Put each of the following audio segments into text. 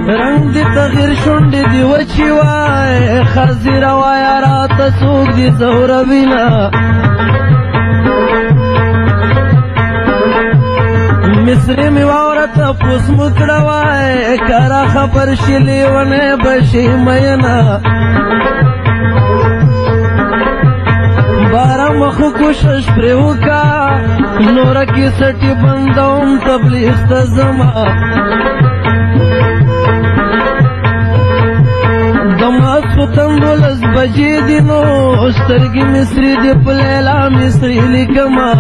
رنگ دی تغیر شونډې دی وچی وای خزی روایا راته څوک دی زوروینا مصری می واورته پوس مکړه وای کرا خبر شي لیونه بشي مینا بارا مخ کوشش پرې وکا نور کی سټي بندوم تبلیغ ته زما دماغ ختم دولس بجې دي نو سترګې مصري دي په لیلا مصري لیکما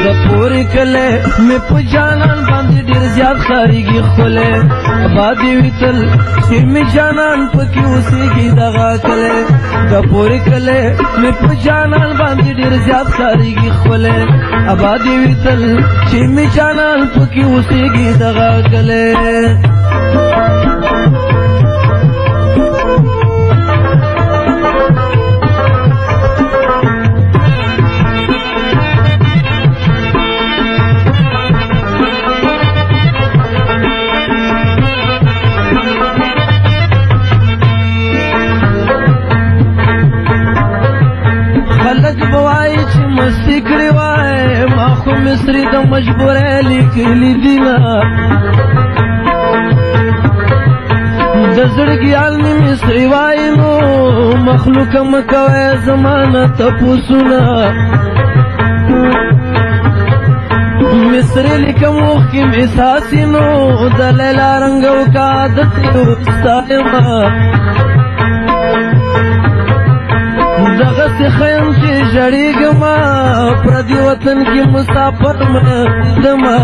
د پورې کله مې په جانان باندې ډېر زیات خارېږي ښکلی ابادې وي تل چې مې جانان پکې اوسېږي دغه کلی د پورې کله مې په جانان باندې ډېر زیات خارېږي ښکلی ابادې وي تل چې مې جانان پکې اوسېږي دغه کلی خلق بوای چې مستی کړی وای ما خو مصري د مجبورۍ لیکلي دي نه د زړګیال مې مصري وای نو مخلوقه مه کوئ زما نه تپوسونه مصري لیکم اوښکې مې څاڅي نو د لیلا رنګو کا عادت یو ستایمه دغسې خیم چې ژړېږمه پردي وطن کې مسافر مدمه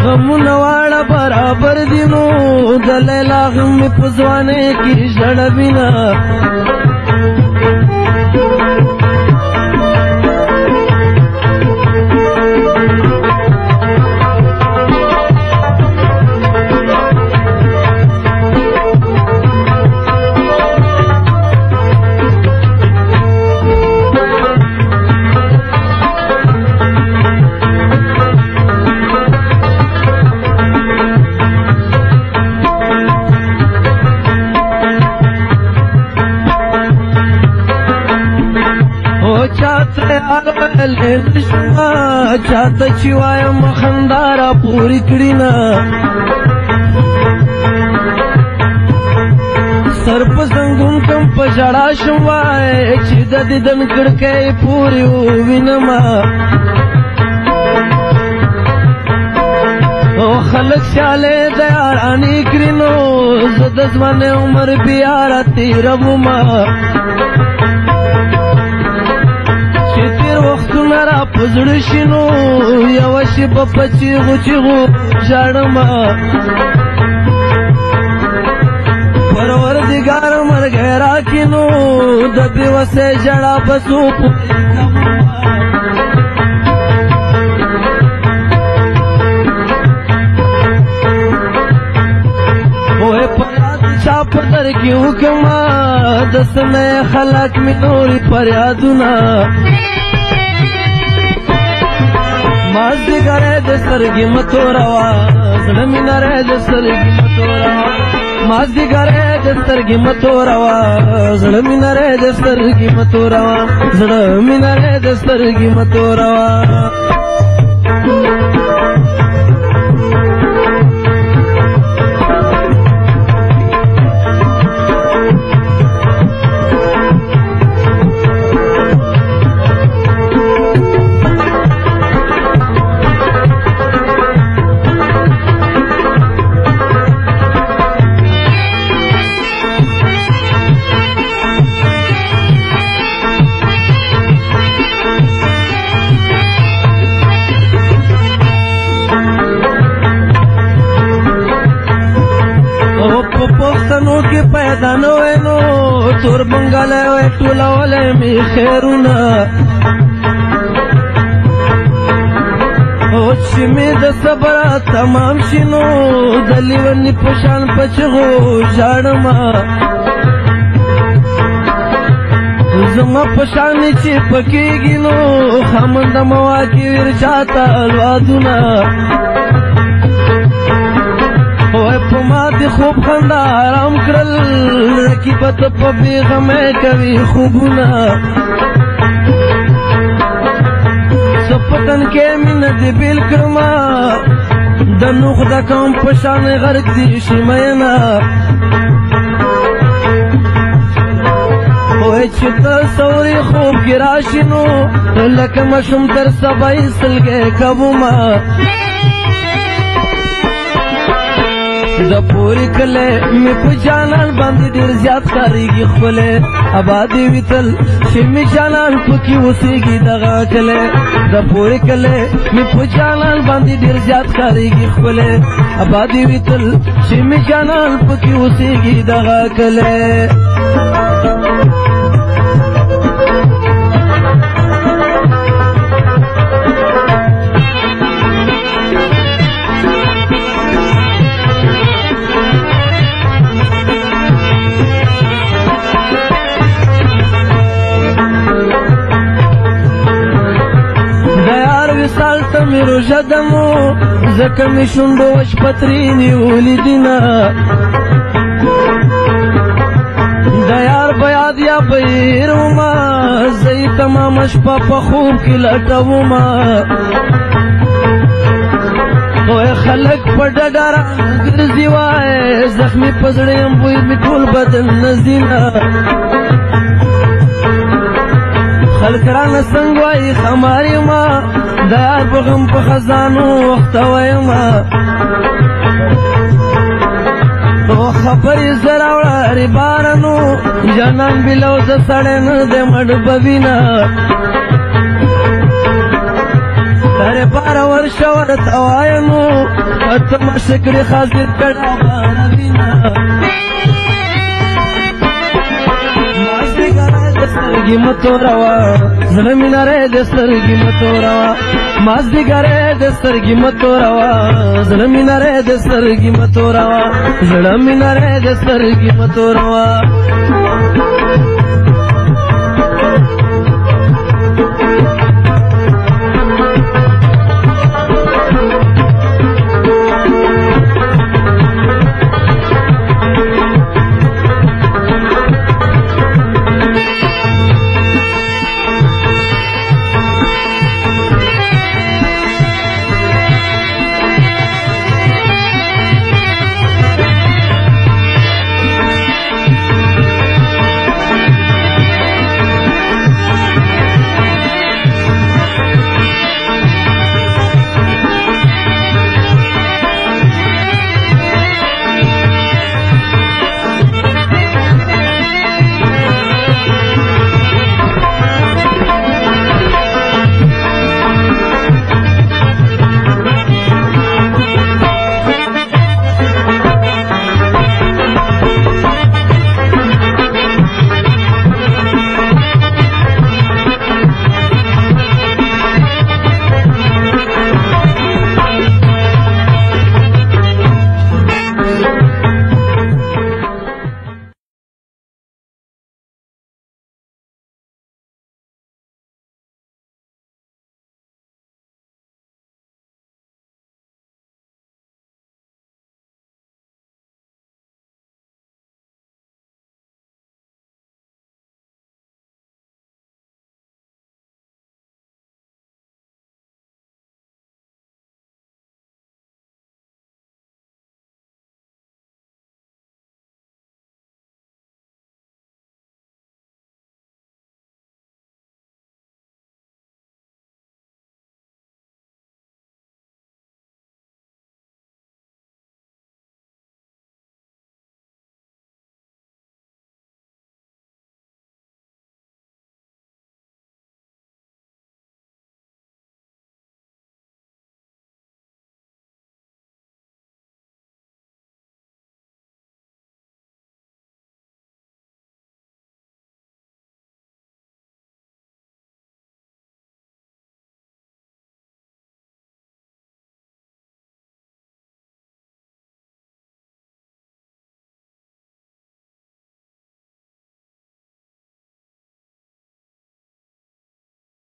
غمونه واړه برابر دي نو د لیلا غم مې په ځوانۍ کې ژړوینه چاته چې وایم خندا را پورې کړي نه سر په زنګون کم په ژړا شم وای چې د دیدن کړکۍ پورې ووینمه او خلک سیالۍ د یارانې کړي نو زه د ځوانۍ عمر بیا را تېرومه وختونه را په زړه شي نو یوه شېبه په چیغو چیغو ژاړمه پروردګار مرګی راکړي نو د بې وسۍ ژړا به څو وای په یاد چا په در کې وکړمه د سمې خلک مې نورې فریادونه مازدیګری د سترګې مه توروا زړه مې نری د سترګې مه توروا مازدیګری د سترګې مه توروا زړه مې نری د سترګې مه توروا زړه مې نری د سترګې مه توروا پښتنو کې پیدا نه وای نو تور بنګالی وای ټولولی مې خیرونه او چې مې د صبره تمام شي نو د لیوني په شان په چغو ژاړمه زما پشانی چی پکیگی نو خامند مواکی ورچاتا الوادونا اوه پا ما دی خوب خندا حرام کرل رکیبت پا بیغمه کوي خوبونا سپتن کے من دی بیل کرما دنوخ دا کام پشان غرق دی شمینا اوه چتا سوری خوب گراشنو لکه مشم تر سبای سلگے کبوما دا پوری کلے می پو جانان باندی دیر زیاد خاریگی خولے آبادی ویتل چی می جانان پکی وسیگی دغا کلے دا پوری کلے می پو جانان باندی دیر زیاد خاریگی خولے آبادی ویتل چی می جانان پکی وسیگی دغا کلے می روژه دمو زکه می شونډو وچ پتري نیولې دینه د یار په یاد یا په هیرومه زه یې تمامه شپه په خوب کې لټومه اوه خلک په ډډه راګرځي وایې زخمي په زړه یم بوی مې ټول بدن نه ځینه خلک رانه څنګ وایي خمار یمه د یار په غم په خزانو وخته ویمه او خبرې زه راوړه ریبارنو جانان بلو زه سړی نه دی مړ به وینه ترې باره ورشه ورته وایمو ته مشه کړې حاضر کړه باره وینه سترګې متوروا زړه مې نری د سترګې متوروا مازدیګری د سترګې متوروا زړه مې نری د سترګې متوروا زړه مې نری د سترګې متوروا